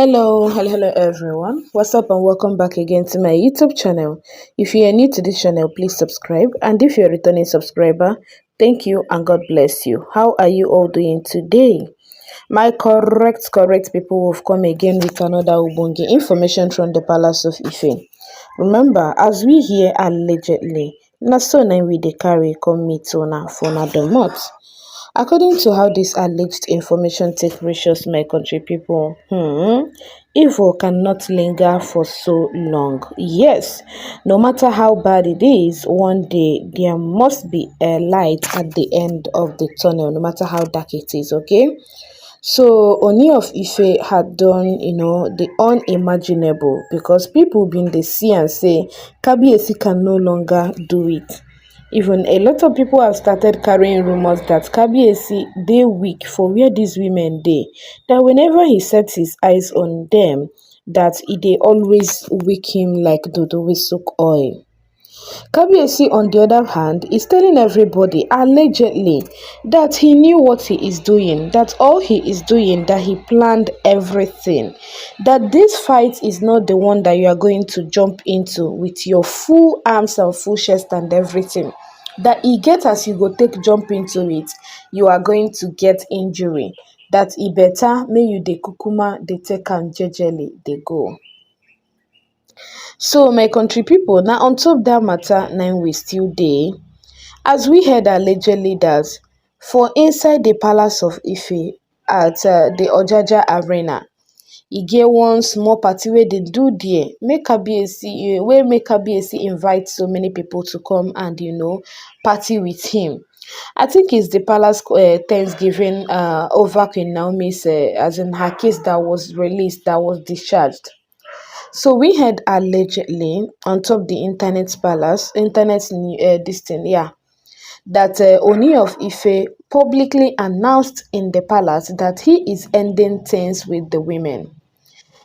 Hello everyone. What's up and welcome back again to my YouTube channel. If you are new to this channel, please subscribe. And if you're a returning subscriber, thank you and God bless you. How are you all doing today? My correct people have come again with another Ubungi information from the Palace of Ife. Remember, as we hear allegedly, na so na we dey carry come meet una for na the month. According to how this alleged information take reaches my country people, evil cannot linger for so long. Yes, no matter how bad it is, one day there must be a light at the end of the tunnel, no matter how dark it is, okay? So Ooni of Ife had done, the unimaginable because people been dey see and say Kabiyesi can no longer do it. Even a lot of people have started carrying rumors that Kabiyesi dey weak for where these women dey. That whenever he sets his eyes on them, that it dey always weak him like dodo wey soak oil. Kabiyesi, on the other hand, is telling everybody allegedly that he knew what he is doing, that all he is doing, that he planned everything, that this fight is not the one that you are going to jump into with your full arms and full chest and everything. That e get as you go take jump into it, you are going to get injury. That e better may you dey kukuma dey take am jejely dey go. So my country people, now on top that matter, now we still dey. As we heard allegedly that for inside the Palace of Ife at the Ojaja Arena, e get one small party where they do there. Make Kabiyesi invite so many people to come and party with him. I think it's the palace Thanksgiving over Queen Naomi's as in her case that was released, that was discharged. So we had allegedly on top the internet palace, this thing, that Ooni of Ife publicly announced in the palace that he is ending things with the women.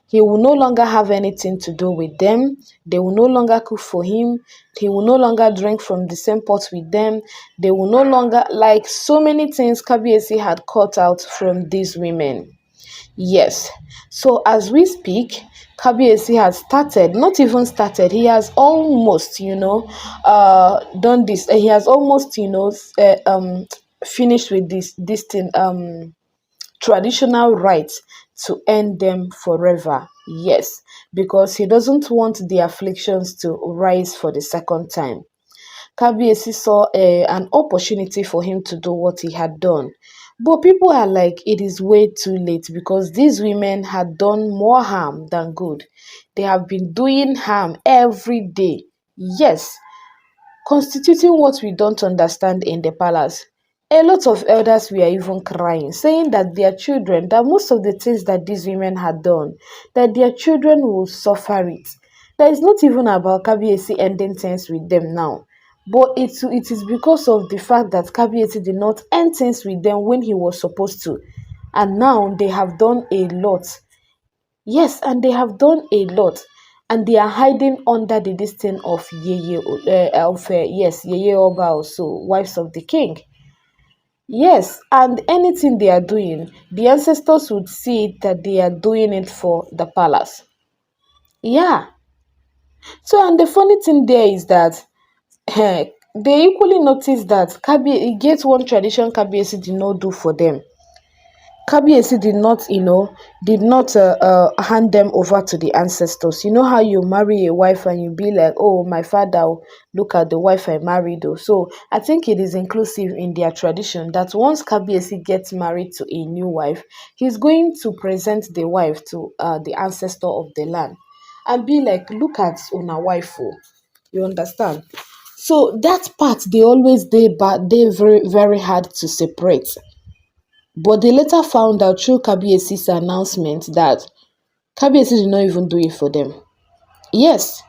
He will no longer have anything to do with them. They will no longer cook for him. He will no longer drink from the same pot with them. They will no longer, like so many things Kabiyesi had cut out from these women. Yes. So as we speak, Kabiyesi has started, not even started, he has almost, done this. He has almost, finished with this thing, traditional rights to end them forever. Yes, because he doesn't want the afflictions to rise for the second time. Kabiyesi saw an opportunity for him to do what he had done. But people are like, it is way too late because these women had done more harm than good. They have been doing harm every day. Yes, constituting what we don't understand in the palace. A lot of elders were even crying, saying that their children, that most of the things that these women had done, that their children will suffer it. That is not even about Kabiyesi ending things with them now. But it is because of the fact that Kabiyesi did not end things with them when he was supposed to. And now they have done a lot. Yes, and they have done a lot. And they are hiding under the disdain of Yeye Oba also, wives of the king. Yes, and anything they are doing, the ancestors would see that they are doing it for the palace. Yeah. So, and the funny thing there is that they equally noticed that Kabi gets one tradition Kabiyesi did not do for them. Kabiyesi did not hand them over to the ancestors. You know how you marry a wife and you be like, oh, my father, look at the wife I married. So I think it is inclusive in their tradition that once Kabiyesi gets married to a new wife, he's going to present the wife to the ancestor of the land and be like, look at una wife. You understand? So that part, they always but they very, very hard to separate. But they later found out through Kabiyesi's announcement that Kabiyesi did not even do it for them. Yes.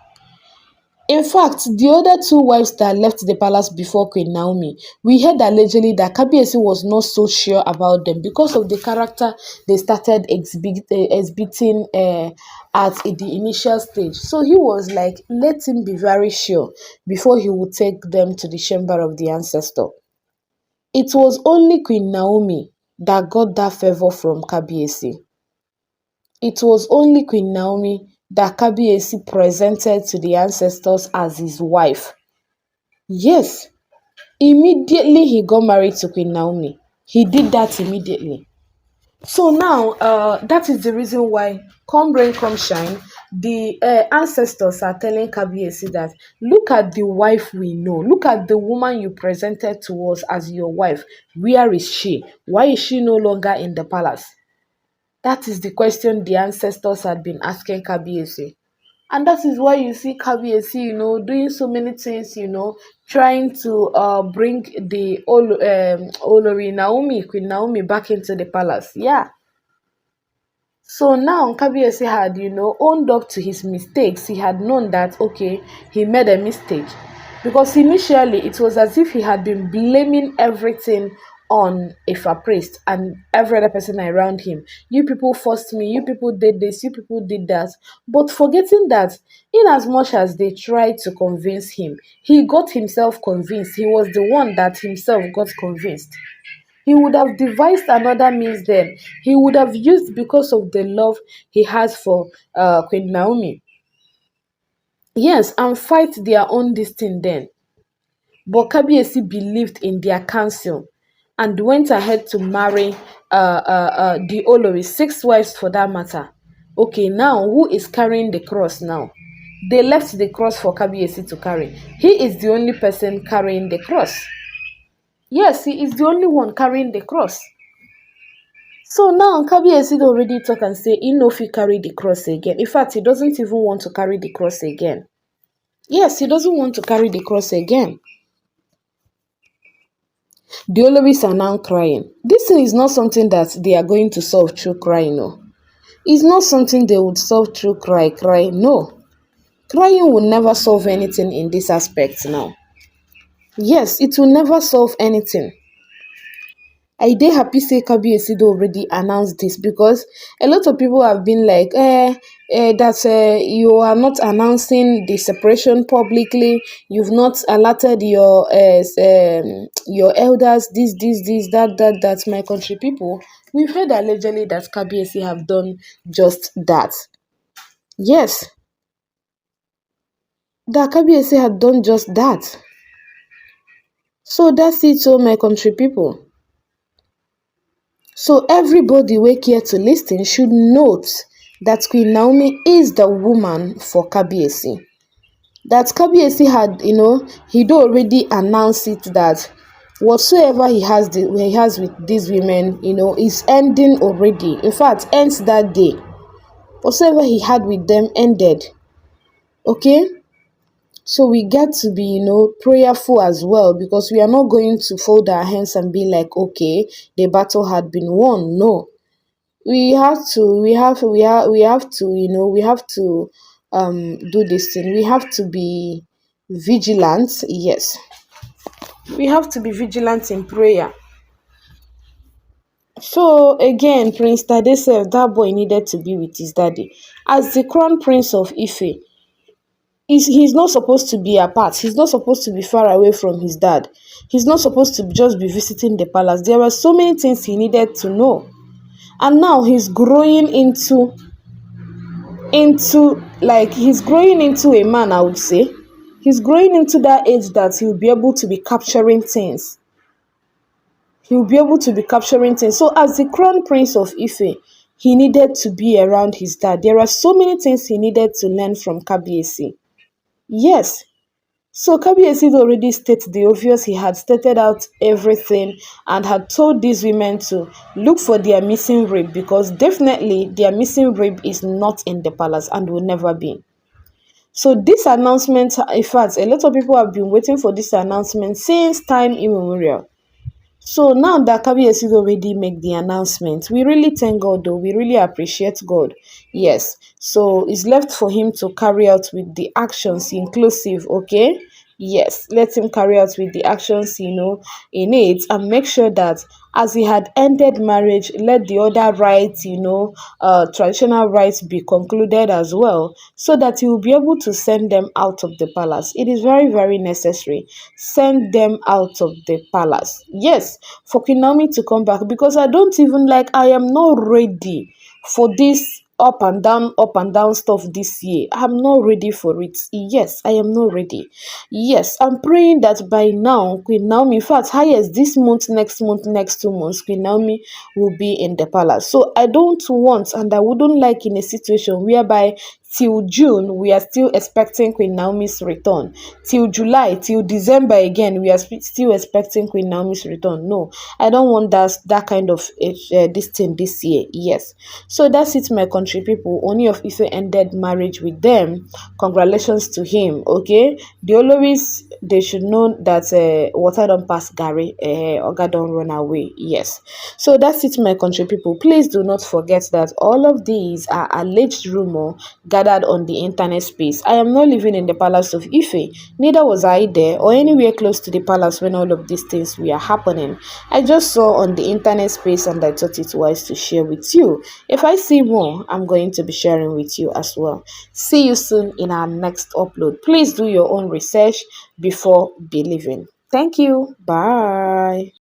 In fact, the other two wives that left the palace before Queen Naomi, we heard allegedly that Kabiyesi was not so sure about them because of the character they started exhibiting at the initial stage. So he was like, let him be very sure before he would take them to the chamber of the ancestor. It was only Queen Naomi that got that favor from Kabiyesi. It was only Queen Naomi that Kabiyesi presented to the ancestors as his wife. Yes, immediately he got married to Queen Naomi. He did that immediately. So now, that is the reason why, come rain, come shine, the ancestors are telling Kabiyesi that, look at the wife we know. Look at the woman you presented to us as your wife. Where is she? Why is she no longer in the palace? That is the question the ancestors had been asking Kabiyesi. And that is why you see Kabiyesi, doing so many things, trying to bring the Olori Naomi, Queen Naomi, back into the palace. Yeah. So now Kabiyesi had, owned up to his mistakes. He had known that, okay, he made a mistake. Because initially it was as if he had been blaming everything on Ifa priest and every other person around him. You people forced me, you people did this, you people did that. But forgetting that, in as much as they tried to convince him, he got himself convinced. He was the one that himself got convinced. He would have devised another means then. He would have used, because of the love he has for Queen Naomi. Yes, and fight their own destiny then. But Kabiyesi believed in their counsel and went ahead to marry the Olori, six wives for that matter. Okay, now who is carrying the cross now? They left the cross for Kabiyesi to carry. He is the only person carrying the cross. Yes, he is the only one carrying the cross. So now Kabiyesi don already talk and say he no fit carry the cross again. In fact, he doesn't even want to carry the cross again. Yes, he doesn't want to carry the cross again. The Oloris are now crying. This thing is not something that they are going to solve through crying. No. It's not something they would solve through cry. No. Crying will never solve anything in this aspect now. Yes, it will never solve anything. I dey happy say Kabiyesi don already announce this, because a lot of people have been like, that you are not announcing the separation publicly. You've not alerted your elders. This, that. My country people, we've heard allegedly that Kabiyesi have done just that. Yes, that Kabiyesi had done just that. So that's it, so my country people. So everybody wey care to lis ten should note that Queen Naomi is the woman for Kabiyesi. That Kabiyesi had, he do already announce it, that whatsoever he has with these women, is ending already. In fact, ends that day. Whatsoever he had with them ended. Okay? So we get to be, prayerful as well, because we are not going to fold our hands and be like, okay, the battle had been won. No. We have to do this thing. We have to be vigilant. Yes. We have to be vigilant in prayer. So again, Prince Tade said that boy needed to be with his daddy. As the crown prince of Ife, he's not supposed to be apart. He's not supposed to be far away from his dad. He's not supposed to just be visiting the palace. There were so many things he needed to know. And now he's growing into a man, I would say. He's growing into that age that he'll be able to be capturing things. So as the crown prince of Ife, he needed to be around his dad. There are so many things he needed to learn from Kabiyesi. Yes. So Kabiyesi had already stated the obvious. He had stated out everything and had told these women to look for their missing rib, because definitely their missing rib is not in the palace and will never be. So this announcement, in fact, a lot of people have been waiting for this announcement since time immemorial. So now that Kabiyesi already make the announcement, we really thank God though. We really appreciate God. Yes. So it's left for him to carry out with the actions inclusive, okay? Yes, let him carry out with the actions, in it, and make sure that as he had ended marriage, let the other rights, traditional rights be concluded as well, so that he will be able to send them out of the palace. It is very, very necessary. Send them out of the palace. Yes, for Queen Naomi to come back, because I am not ready for this up and down stuff this year. I'm not ready for it. Yes, I am not ready. Yes, I'm praying that by now, Queen Naomi, in fact, highest this month, next 2 months, Queen Naomi will be in the palace. So I don't want, and I wouldn't like in a situation whereby till June we are still expecting Queen Naomi's return. Till July, till December again, we are still expecting Queen Naomi's return. No, I don't want that kind of this thing this year. Yes. So that's it, my country people. Ooni of Ife ended marriage with them. Congratulations to him. Okay. The Olori'S, they should know that water don't pass Gary, Oga don't run away. Yes. So that's it, my country people. Please do not forget that all of these are alleged rumor gathered on the internet space. I am not living in the palace of Ife. Neither was I there or anywhere close to the palace when all of these things were happening. I just saw on the internet space and I thought it wise to share with you. If I see more, I'm going to be sharing with you as well. See you soon in our next upload. Please do your own research before believing. Thank you. Bye.